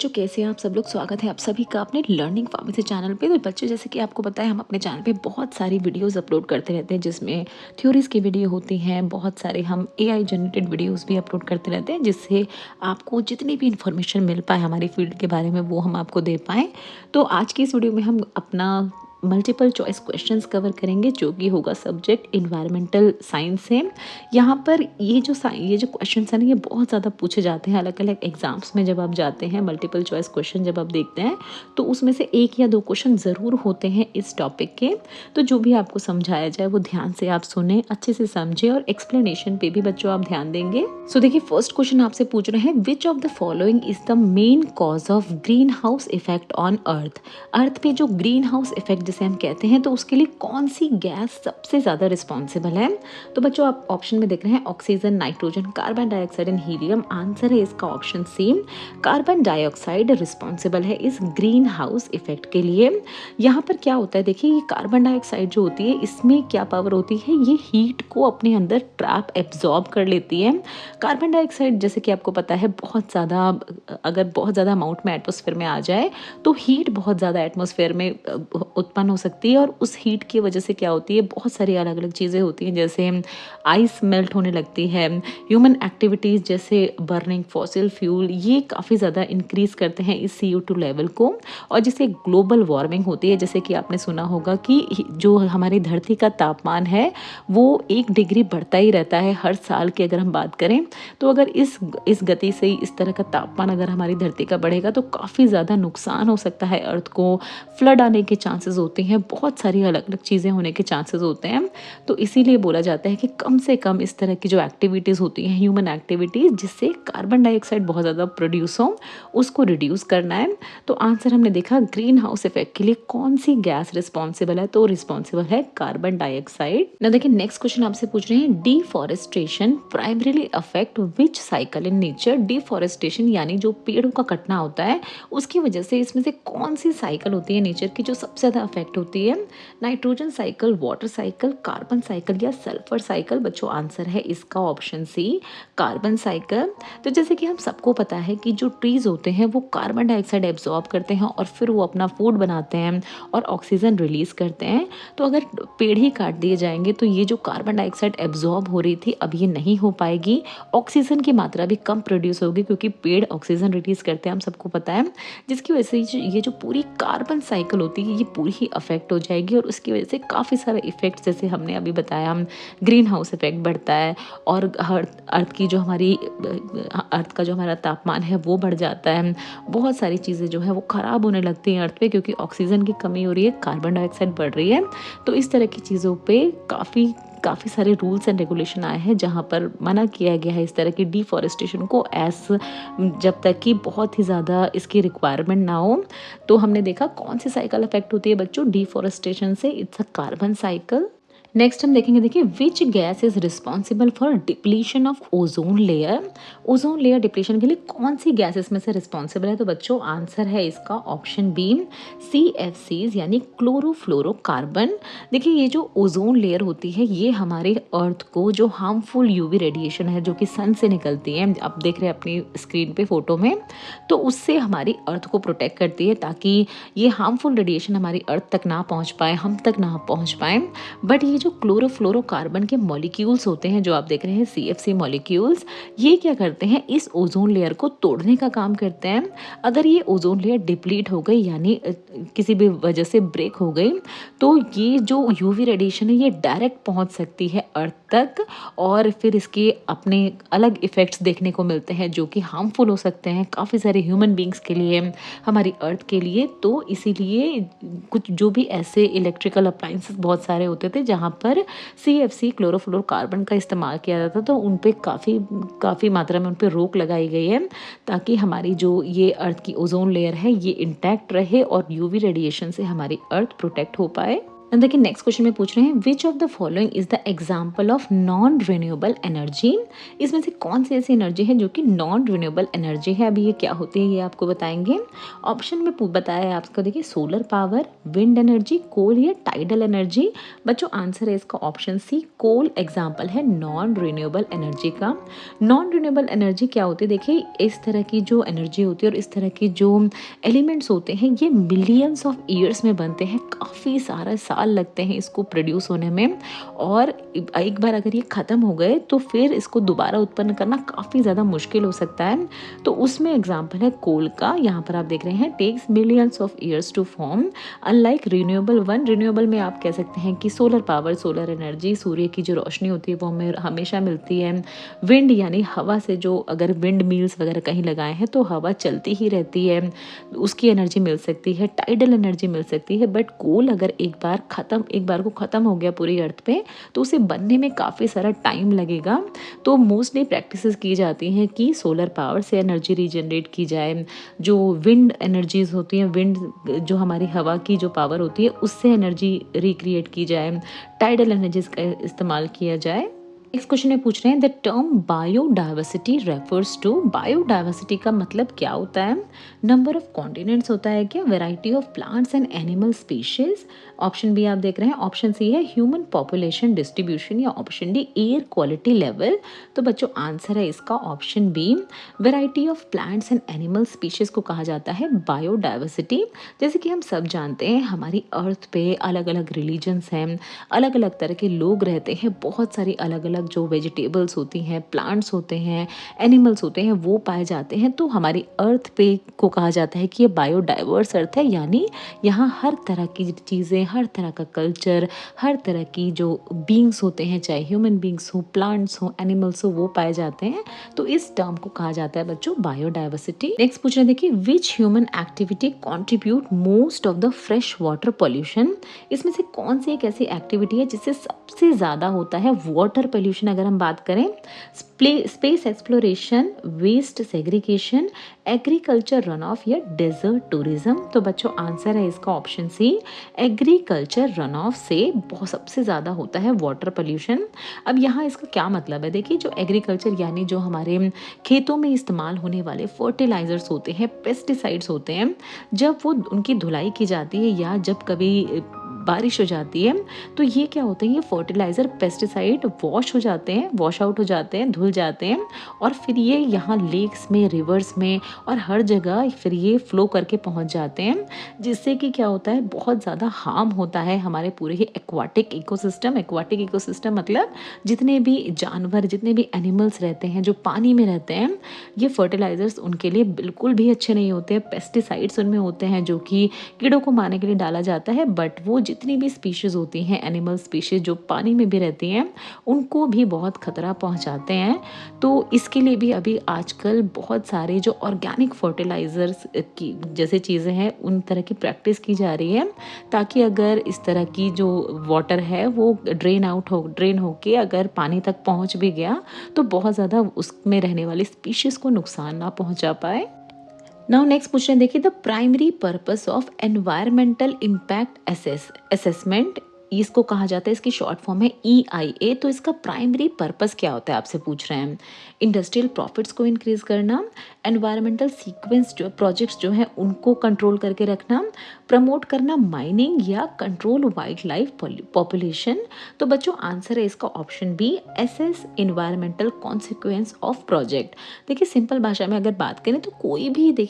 बच्चों कैसे हैं आप सब लोग। स्वागत है आप सभी का अपने लर्निंग फार्मेसी चैनल पे। तो बच्चों जैसे कि आपको पता है हम अपने चैनल पे बहुत सारी वीडियोस अपलोड करते रहते हैं जिसमें थ्योरीज की वीडियो होती हैं, बहुत सारे हम एआई जनरेटेड वीडियोस भी अपलोड करते रहते हैं जिससे आपको जितनी भी इन्फॉर्मेशन मिल पाए हमारी फील्ड के बारे में वो हम आपको दे पाएँ। तो आज की इस वीडियो में हम अपना मल्टीपल चॉइस क्वेश्चंस कवर करेंगे जो कि होगा सब्जेक्ट इन्वायरमेंटल साइंस से। यहाँ पर ये जो क्वेश्चंस हैं ना ये बहुत ज़्यादा पूछे जाते हैं अलग अलग एग्जाम्स में। जब आप जाते हैं मल्टीपल चॉइस क्वेश्चन जब आप देखते हैं तो उसमें से एक या दो क्वेश्चन ज़रूर होते हैं इस टॉपिक के। तो जो भी आपको समझाया जाए वो ध्यान से आप सुने, अच्छे से समझे और एक्सप्लेनेशन पे भी बच्चों आप ध्यान देंगे। सो देखिए फर्स्ट क्वेश्चन आपसे पूछ रहे हैं, which of the following is the main cause of greenhouse effect on earth. Earth पे जो ग्रीन हाउस इफेक्ट जिसे हम कहते हैं तो उसके लिए कौन सी गैस सबसे ज़्यादा रिस्पॉन्सिबल है। तो बच्चों आप ऑप्शन में देख रहे हैं oxygen, nitrogen, carbon dioxide and helium. Answer है इसका option C, carbon dioxide responsible है इस ग्रीन हाउस इफेक्ट के लिए। यहाँ पर क्या होता है देखिए, ये कार्बन डाइऑक्साइड जो होती है इसमें क्या पावर होती है, ये हीट को अपने अंदर ट्रैप एब्जॉर्ब कर लेती है। कार्बन डाइऑक्साइड जैसे कि आपको पता है बहुत ज़्यादा, अगर बहुत ज़्यादा अमाउंट में एटमॉस्फेयर में आ जाए तो हीट बहुत ज़्यादा एटमॉस्फेयर में उत्पन्न हो सकती है और उस हीट की वजह से क्या होती है, बहुत सारी अलग अलग चीज़ें होती हैं जैसे आइस मेल्ट होने लगती है। ह्यूमन एक्टिविटीज़ जैसे बर्निंग फॉसिल फ्यूल ये काफ़ी ज़्यादा इंक्रीज़ करते हैं इस CO2 लेवल को, और जिससे ग्लोबल वार्मिंग होती है। जैसे कि आपने सुना होगा कि जो हमारी धरती का तापमान है वो 1 डिग्री बढ़ता ही रहता है हर साल की अगर हम बात करें। तो अगर इस गति से इस तरह का तापमान अगर हमारी धरती का बढ़ेगा तो काफ़ी ज़्यादा नुकसान हो सकता है अर्थ को, फ्लड आने के चांसेस होते हैं, बहुत सारी अलग अलग चीज़ें होने के चांसेस होते हैं। तो इसीलिए बोला जाता है कि कम से कम इस तरह की जो एक्टिविटीज़ होती हैं ह्यूमन एक्टिविटीज़ जिससे कार्बन डाइऑक्साइड बहुत ज़्यादा प्रोड्यूस हो उसको रिड्यूस करना है। तो आंसर हमने देखा ग्रीन हाउस इफेक्ट के लिए कौन सी गैस रिस्पॉन्सिबल है, तो रिस्पॉन्सिबल है कार्बन डाइऑक्साइड। ना देखिए नेक्स्ट क्वेश्चन आपसे पूछ रहे हैं, deforestation primarily affect which cycle in nature. Deforestation यानी जो पेड़ों का कटना होता है उसकी वजह से इसमें से कौन सी साइकिल होती है नेचर की जो सबसे ज़्यादा अफेक्ट होती है। Nitrogen cycle, water cycle, carbon cycle या सल्फर साइकिल। बच्चों आंसर है इसका ऑप्शन सी, कार्बन साइकिल। तो जैसे कि हम सबको पता है कि जो ट्रीज होते हैं वो कार्बन डाइऑक्साइड एब्जॉर्ब करते हैं और फिर वो अपना फूड बनाते हैं और ऑक्सीजन रिलीज करते हैं। तो अगर पेड़ ही काट दिए जाएंगे तो ये जो कार्बन डाइऑक्साइड एब्जॉर्ब हो रही थी अब ये नहीं हो पाएगी, ऑक्सीजन की मात्रा भी कम प्रोड्यूस होगी क्योंकि पेड़ ऑक्सीजन रिलीज करते हैं, हम सबको पता है। जिसकी वजह से ये जो पूरी कार्बन साइकिल होती है ये पूरी ही अफेक्ट हो जाएगी और उसकी वजह से काफ़ी सारे इफेक्ट जैसे हमने अभी बताया, हम ग्रीन हाउस इफेक्ट बढ़ता है और अर्थ की जो हमारी अर्थ का जो हमारा तापमान है वो बढ़ जाता है। बहुत सारी चीज़ें जो है वो ख़राब होने लगती हैं अर्थ पे क्योंकि ऑक्सीजन की कमी हो रही है, कार्बन डाइऑक्साइड बढ़ रही है। तो इस तरह की चीज़ों पे काफ़ी सारे रूल्स एंड रेगुलेशन आए हैं जहाँ पर मना किया गया है इस तरह की डिफॉरेस्टेशन को, जब तक कि बहुत ही ज़्यादा इसकी रिक्वायरमेंट ना हो। तो हमने देखा कौन सी साइकिल अफेक्ट होती है बच्चों डिफॉरेस्टेशन से, it's a carbon cycle. Next हम देखेंगे, देखिए which gas is responsible for depletion of ozone layer. Ozone layer depletion के लिए कौन सी गैस इसमें से रिस्पॉन्सिबल है, तो बच्चों आंसर है इसका ऑप्शन बी, CFCs यानी क्लोरोफ्लोरोकार्बन। देखिए ये जो ओजोन लेयर होती है ये हमारे अर्थ को जो हार्मफुल UV रेडिएशन है जो कि सन से निकलती है, आप देख रहे हैं अपनी स्क्रीन पे फोटो में, तो उससे हमारी अर्थ को प्रोटेक्ट करती है ताकि ये हार्मफुल रेडिएशन हमारी अर्थ तक ना पहुंच पाए, हम तक ना पहुंच पाए। बट ये जो क्लोरोफ्लोरोकार्बन के मॉलिक्यूल्स होते हैं जो आप देख रहे हैं CFC मॉलिक्यूल्स, ये क्या करते हैं इस ओजोन लेयर को तोड़ने का काम करते हैं। अगर ये ओजोन लेयर डिप्लीट हो गई यानी किसी भी वजह से ब्रेक हो गई तो ये जो UV रेडिएशन है ये डायरेक्ट पहुंच सकती है अर्थ तक और फिर इसके अपने अलग इफ़ेक्ट्स देखने को मिलते हैं जो कि हार्मफुल हो सकते हैं काफ़ी सारे ह्यूमन बींग्स के लिए, हमारी अर्थ के लिए। तो इसीलिए कुछ जो भी ऐसे इलेक्ट्रिकल अप्लाइंसेस बहुत सारे होते थे जहाँ पर CFC क्लोरोफ्लोरोकार्बन का इस्तेमाल किया जाता तो उन पे काफ़ी मात्रा में उन पे रोक लगाई गई है ताकि हमारी जो ये अर्थ की ओजोन लेयर है ये इंटैक्ट रहे और UV रेडिएशन से हमारी अर्थ प्रोटेक्ट हो पाए। देखिए नेक्स्ट क्वेश्चन में पूछ रहे हैं which of the following is the example of non renewable energy. इसमें से कौन सी ऐसी एनर्जी है जो कि नॉन रिन्यूएबल एनर्जी है। अभी ये क्या होती है ये आपको बताएंगे। ऑप्शन में बताया है आपको, देखिए सोलर पावर, विंड एनर्जी, कोल या टाइडल एनर्जी। बच्चों आंसर है इसका ऑप्शन सी, कोल एग्जाम्पल है नॉन रिन्यूएबल एनर्जी का। नॉन रिन्यूएबल एनर्जी क्या होती है, देखिए इस तरह की जो एनर्जी होती है और इस तरह की जो एलिमेंट्स होते हैं ये मिलियंस ऑफ ईयर्स में बनते हैं, काफ़ी सारा साल लगते हैं इसको प्रोड्यूस होने में, और एक बार अगर ये ख़त्म हो गए तो फिर इसको दोबारा उत्पन्न करना काफ़ी ज़्यादा मुश्किल हो सकता है। तो उसमें एग्जाम्पल है कोल का। यहाँ पर आप देख रहे हैं takes millions of years to form, unlike renewable one. Renewable में आप कह सकते हैं कि सोलर पावर, सोलर एनर्जी, सूर्य की जो रोशनी होती है वो हमें हमेशा मिलती है। विंड यानी हवा से, जो अगर विंड मिल्स वगैरह कहीं लगाए हैं तो हवा चलती ही रहती है, उसकी एनर्जी मिल सकती है। टाइडल एनर्जी मिल सकती है। बट कोल अगर एक बार को ख़त्म हो गया पूरी अर्थ पे तो उसे बनने में काफ़ी सारा टाइम लगेगा। तो मोस्टली प्रैक्टिसेस की जाती हैं कि सोलर पावर से एनर्जी रीजनरेट की जाए, जो विंड एनर्जीज होती हैं, विंड जो हमारी हवा की जो पावर होती है उससे एनर्जी रिक्रिएट की जाए, टाइडल एनर्जीज का इस्तेमाल किया जाए। नेक्स्ट क्वेश्चन में पूछ रहे हैं the term biodiversity refers to. Biodiversity का मतलब क्या होता है? नंबर ऑफ कॉन्टिनेंट्स होता है क्या? Variety of plants and animal species. Option B आप देख रहे हैं, ऑप्शन सी है ह्यूमन पॉपुलेशन डिस्ट्रीब्यूशन, या option D air quality level. तो बच्चों आंसर है इसका option B, variety of plants and animal species को कहा जाता है बायोडाइवर्सिटी। जैसे कि हम सब जानते हैं हमारी अर्थ पे अलग अलग रिलीजन्स हैं, अलग अलग तरह के लोग रहते हैं, बहुत सारी अलग अलग जो वेजिटेबल्स होती हैं, प्लांट्स होते हैं, एनिमल्स होते हैं वो पाए जाते हैं। तो हमारी अर्थ पे को कहा जाता है कि ये बायोडाइवर्स अर्थ है, यानी यहाँ हर तरह की चीज़ें, हर तरह का कल्चर, हर तरह की जो बींग्स होते हैं, चाहे ह्यूमन बींग्स हो, प्लांट्स हो, एनिमल्स हो, वो पाए जाते हैं। तो इस टर्म को कहा जाता है बच्चों बायोडाइवर्सिटी। नेक्स्ट पूछ रहे देखिए which human activity contribute most of the fresh water pollution. इसमें से कौन सी एक ऐसी एक्टिविटी है जिससे सबसे ज़्यादा होता है वाटर पॉल्यूशन। अगर हम बात करें space exploration, waste segregation, agriculture run off या डेजर्ट टूरिज्म। तो बच्चों आंसर है इसका option C, agriculture run off से बहुत सबसे ज़्यादा होता है वाटर पोल्यूशन। अब यहाँ इसका क्या मतलब है, देखिए जो एग्रीकल्चर यानी जो हमारे खेतों में इस्तेमाल होने वाले फर्टिलाइजर्स होते हैं, पेस्टिसाइड्स होते हैं, जब वो उनकी धुलाई की जाती है या जब कभी बारिश हो जाती है तो ये क्या होता है, ये फर्टिलाइज़र पेस्टिसाइड वॉश हो जाते हैं, वॉश आउट हो जाते हैं, धुल जाते हैं, और फिर ये यहाँ लेक्स में, रिवर्स में और हर जगह फिर ये फ्लो करके पहुँच जाते हैं, जिससे कि क्या होता है बहुत ज़्यादा हार्म होता है हमारे पूरे ही एक्वाटिक इकोसिस्टम। एक्वाटिक इकोसिस्टम मतलब जितने भी जानवर, जितने भी एनिमल्स रहते हैं जो पानी में रहते हैं, ये फर्टिलाइज़र्स उनके लिए बिल्कुल भी अच्छे नहीं होते हैं। पेस्टिसाइड्स उनमें होते हैं जो कि कीड़ों को मारने के लिए डाला जाता है, बट वो जितनी भी स्पीशीज़ होती हैं, एनिमल स्पीशीज़ जो पानी में भी रहती हैं, उनको भी बहुत खतरा पहुंचाते हैं। तो इसके लिए भी अभी आजकल बहुत सारे जो ऑर्गेनिक फर्टिलाइज़र्स की जैसे चीज़ें हैं उन तरह की प्रैक्टिस की जा रही है, ताकि अगर इस तरह की जो वाटर है वो ड्रेन होके अगर पानी तक पहुंच भी गया तो बहुत ज़्यादा उसमें रहने वाली स्पीशीज़ को नुकसान ना पहुंचा पाए। नाउ नेक्स्ट पूछ रहे हैं, देखिए the primary purpose of environmental impact assessment, इसको कहा जाता है, इसकी शॉर्ट फॉर्म है EIA। तो इसका प्राइमरी पर्पस क्या होता है आपसे पूछ रहे हैं। इंडस्ट्रियल प्रॉफिट्स को इंक्रीज करना, एनवायरमेंटल सीक्वेंस जो प्रोजेक्ट्स जो हैं उनको कंट्रोल करके रखना, प्रमोट करना माइनिंग, या कंट्रोल वाइल्ड लाइफ पॉपुलेशन। तो बच्चों आंसर है इसका option B, assess environmental consequence of project. देखिए सिंपल भाषा में अगर बात करें तो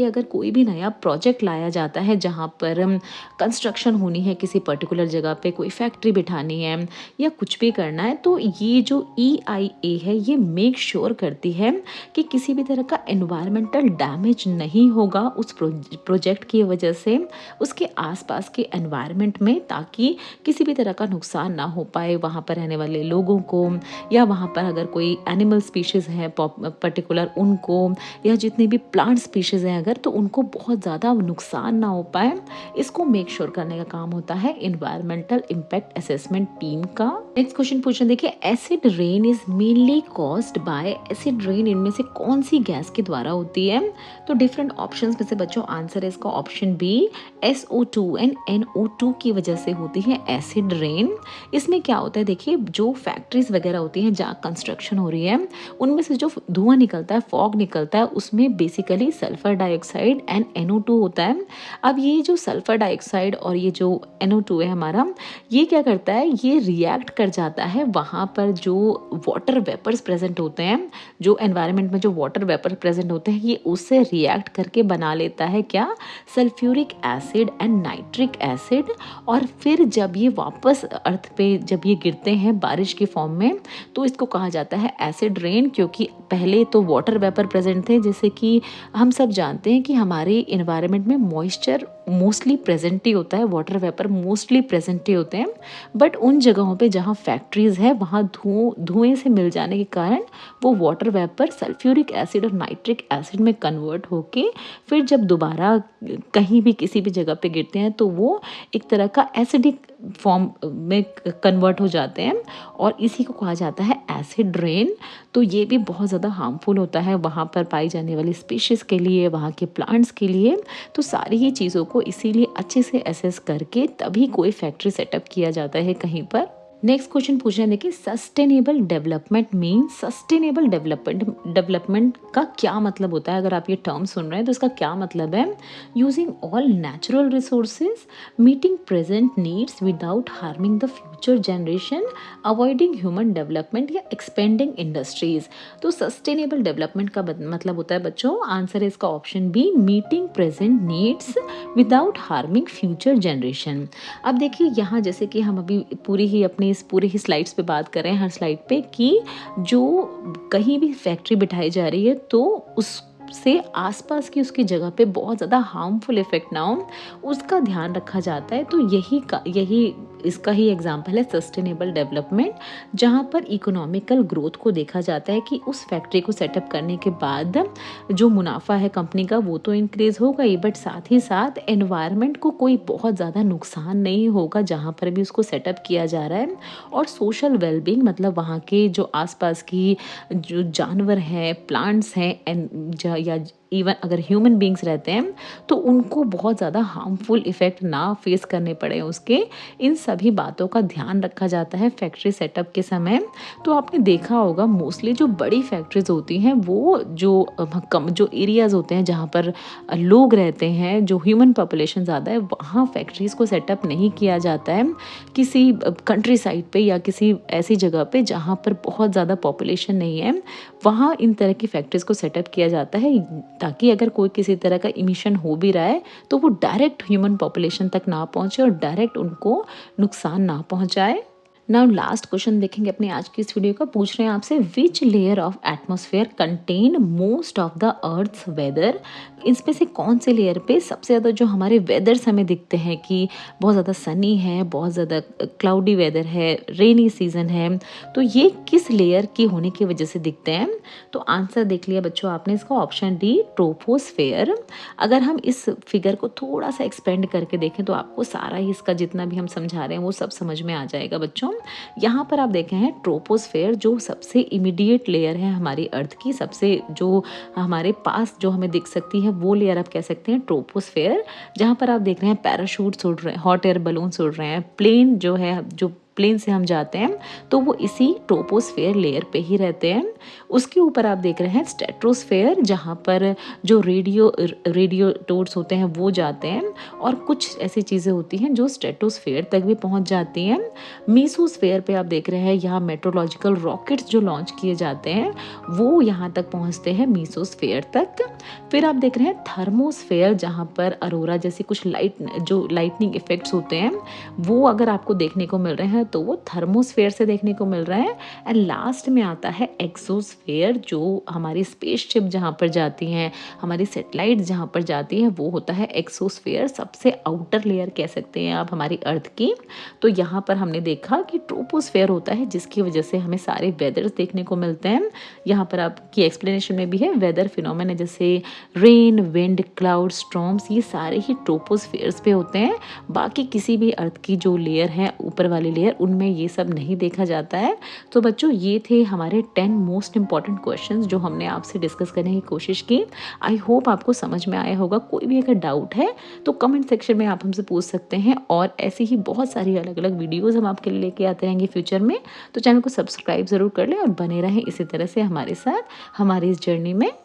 अगर कोई भी नया प्रोजेक्ट लाया जाता है जहाँ पर कंस्ट्रक्शन होनी है किसी पर्टिकुलर जगह पे, कोई फैक्ट्री बिठानी है या कुछ भी करना है, तो ये जो EIA है ये मेक श्योर करती है कि किसी भी तरह का एनवायरमेंटल डैमेज नहीं होगा उस प्रोजेक्ट की वजह से उसके आसपास के एनवायरनमेंट में, ताकि किसी भी तरह का नुकसान ना हो पाए वहाँ पर रहने वाले लोगों को, या वहाँ पर अगर कोई एनिमल स्पीशीज़ है पर्टिकुलर उनको, या जितनी भी प्लांट स्पीशीज़ हैं अगर, तो उनको बहुत ज़्यादा नुकसान ना हो पाए। इसको मेक श्योर करने का काम होता है एनवायरमेंटल इम्पैक्ट असेसमेंट टीम का। नेक्स्ट क्वेश्चन पूछना, देखिए acid rain is mainly caused by, acid rain इनमें से कौन सी गैस के द्वारा होती है? तो डिफरेंट ऑप्शंस में से बच्चों आंसर है इसका option B, SO2 and NO2 की वजह से होती है एसिड रेन। इसमें क्या होता है देखिए, जो फैक्ट्रीज वगैरह होती हैं जहाँ कंस्ट्रक्शन हो रही है, उनमें से जो धुआं निकलता है, फॉग निकलता है, उसमें basically sulphur dioxide and NO2 होता है। अब ये जो सल्फर डाइऑक्साइड और ये जो NO2 है हमारा, ये क्या करता है, ये रिएक्ट कर जाता है वहाँ पर जो वाटर वेपर्स प्रेजेंट होते हैं, जो एनवायरनमेंट में जो वाटर वेपर प्रेजेंट होते हैं, ये उससे रिएक्ट करके बना लेता है क्या, sulphuric acid and nitric acid. और फिर जब ये वापस अर्थ पे जब ये गिरते हैं बारिश के फॉर्म में, तो इसको कहा जाता है एसिड रेन, क्योंकि पहले तो वाटर वेपर प्रेजेंट थे, जैसे कि हम सब जानते हैं कि हमारे इन्वायरमेंट में मॉइस्चर मोस्टली प्रेजेंट ही होता है, वाटर वेपर मोस्टली प्रेजेंट ही होते हैं, बट उन जगहों पे जहाँ फैक्ट्रीज़ है वहाँ धुएं से मिल जाने के कारण वो वाटर वेपर सल्फ्यूरिक एसिड और नाइट्रिक एसिड में कन्वर्ट होके फिर जब दोबारा कहीं भी किसी भी जगह पे गिरते हैं तो वो एक तरह का एसिडिक फॉर्म में कन्वर्ट हो जाते हैं, और इसी को कहा जाता है एसिड रेन। तो ये भी बहुत ज़्यादा हार्मफुल होता है वहाँ पर पाई जाने वाली स्पीशीज़ के लिए, वहाँ के प्लांट्स के लिए। तो सारी ही चीज़ों को इसीलिए अच्छे से एसेस करके तभी कोई फैक्ट्री सेटअप किया जाता है कहीं पर। नेक्स्ट क्वेश्चन पूछ रहे हैं, देखिए sustainable development means, sustainable development का क्या मतलब होता है? अगर आप ये टर्म सुन रहे हैं तो इसका क्या मतलब है? Using all natural resources, meeting present needs without harming the future generation, avoiding human development या एक्सपेंडिंग इंडस्ट्रीज। तो सस्टेनेबल डेवलपमेंट का मतलब होता है बच्चों, आंसर है इसका option B, meeting present needs without harming future generation. अब देखिए यहाँ जैसे कि हम अभी इस पूरे ही स्लाइड्स पे बात कर रहे हैं, हर स्लाइड पे, कि जो कहीं भी फैक्ट्री बिठाई जा रही है तो उससे आसपास की उसकी जगह पे बहुत ज़्यादा हार्मफुल इफेक्ट ना हो, उसका ध्यान रखा जाता है। तो यही इसका ही एग्जाम्पल है सस्टेनेबल डेवलपमेंट, जहाँ पर इकोनॉमिकल ग्रोथ को देखा जाता है कि उस फैक्ट्री को सेटअप करने के बाद जो मुनाफा है कंपनी का वो तो इंक्रीज होगा ही, बट साथ ही साथ एनवायरनमेंट को कोई बहुत ज़्यादा नुकसान नहीं होगा जहाँ पर भी उसको सेटअप किया जा रहा है। और सोशल वेलबींग, मतलब वहाँ के जो आसपास की जो जानवर हैं, प्लांट्स हैं, या इवन अगर ह्यूमन बींग्स रहते हैं तो उनको बहुत ज़्यादा हार्मफुल इफ़ेक्ट ना फेस करने पड़े उसके, इन सभी बातों का ध्यान रखा जाता है फैक्ट्री सेटअप के समय। तो आपने देखा होगा मोस्टली जो बड़ी फैक्ट्रीज होती हैं वो जो एरियाज़ होते हैं जहाँ पर लोग रहते हैं, जो ह्यूमन पॉपुलेशन ज़्यादा है, वहाँ फैक्ट्रीज़ को सेटअप नहीं किया जाता है किसी कंट्री साइड पे या किसी ऐसी जगह पे जहाँ पर बहुत ज़्यादा पॉपुलेशन नहीं है, वहाँ इन तरह की फैक्ट्रीज़ को सेटअप किया जाता है, ताकि अगर कोई किसी तरह का इमिशन हो भी रहा है तो वो डायरेक्ट ह्यूमन पॉपुलेशन तक ना पहुंचे और डायरेक्ट उनको नुकसान ना पहुंचाए। नाउ लास्ट क्वेश्चन देखेंगे अपने आज की इस वीडियो का। पूछ रहे हैं आपसे, which layer of atmosphere contain most of the earth's weather. इसमें से कौन से लेयर पे सबसे ज़्यादा जो हमारे वेदर्स हमें दिखते हैं कि बहुत ज़्यादा सनी है, बहुत ज़्यादा क्लाउडी वेदर है, रेनी सीजन है, तो ये किस लेयर की होने की वजह से दिखते हैं? तो आंसर देख लिया बच्चों आपने, इसका ऑप्शन डी, ट्रोपोस्फेयर। अगर हम इस फिगर को थोड़ा सा एक्सपेंड करके देखें तो आपको सारा ही इसका जितना भी हम समझा रहे हैं वो सब समझ में आ जाएगा बच्चों। यहाँ पर आप देखें हैं ट्रोपोस्फेयर, जो सबसे इमीडिएट लेयर है हमारी अर्थ की, सबसे जो हमारे पास जो हमें दिख सकती है वो लेयर आप कह सकते हैं ट्रोपोस्फेयर। जहाँ पर आप देख रहे हैं पैराशूट्स उड़ रहे हैं, हॉट एयर बलून्स उड़ रहे हैं, प्लेन जो है, जो प्लेन से हम जाते हैं तो वो इसी ट्रोपोस्फेयर लेयर पे ही रहते हैं। उसके ऊपर आप देख रहे हैं स्ट्रेटोस्फेयर, जहाँ पर जो रेडियोटोर्स होते हैं वो जाते हैं, और कुछ ऐसी चीज़ें होती हैं जो स्ट्रेटोस्फेयर तक भी पहुँच जाती हैं। मीसोस्फेयर पे आप देख रहे हैं यहाँ मेट्रोलॉजिकल रॉकेट्स जो लॉन्च किए जाते हैं वो यहाँ तक पहुँचते हैं मीसोस्फेयर तक। फिर आप देख रहे हैं थर्मोस्फेयर, जहाँ पर अरोरा जैसी कुछ लाइटनिंग इफेक्ट्स होते हैं वो अगर आपको देखने को मिल रहे हैं तो वो थर्मोस्फेयर से देखने को मिल रहा है। एंड लास्ट में आता है एक्सोस्फेयर, जो हमारी स्पेसशिप जहाँ पर जाती हैं, हमारी सैटेलाइट जहाँ पर जाती हैं, वो होता है एक्सोस्फेयर, सबसे आउटर लेयर कह सकते हैं आप हमारी अर्थ की। तो यहाँ पर हमने देखा कि ट्रोपोस्फेयर होता है जिसकी वजह से हमें सारे वेदर्स देखने को मिलते हैं। यहाँ पर आपकी एक्सप्लेनेशन में भी है वेदर फिनोमेना, जैसे रेन, विंड, क्लाउड, स्टॉर्म्स, ये सारे ही ट्रोपोस्फेयर्स पे होते हैं। बाकी किसी भी अर्थ की जो लेयर है ऊपर वाली लेयर उनमें ये सब नहीं देखा जाता है। तो बच्चों ये थे हमारे 10 मोस्ट इम्पॉर्टेंट क्वेश्चंस जो हमने आपसे डिस्कस करने की कोशिश की। आई होप आपको समझ में आया होगा। कोई भी अगर डाउट है तो कमेंट सेक्शन में आप हमसे पूछ सकते हैं, और ऐसी ही बहुत सारी अलग अलग वीडियोज़ हम आपके लिए लेके आते रहेंगे फ्यूचर में। तो चैनल को सब्सक्राइब ज़रूर कर लें और बने रहें इसी तरह से हमारे साथ हमारी इस जर्नी में।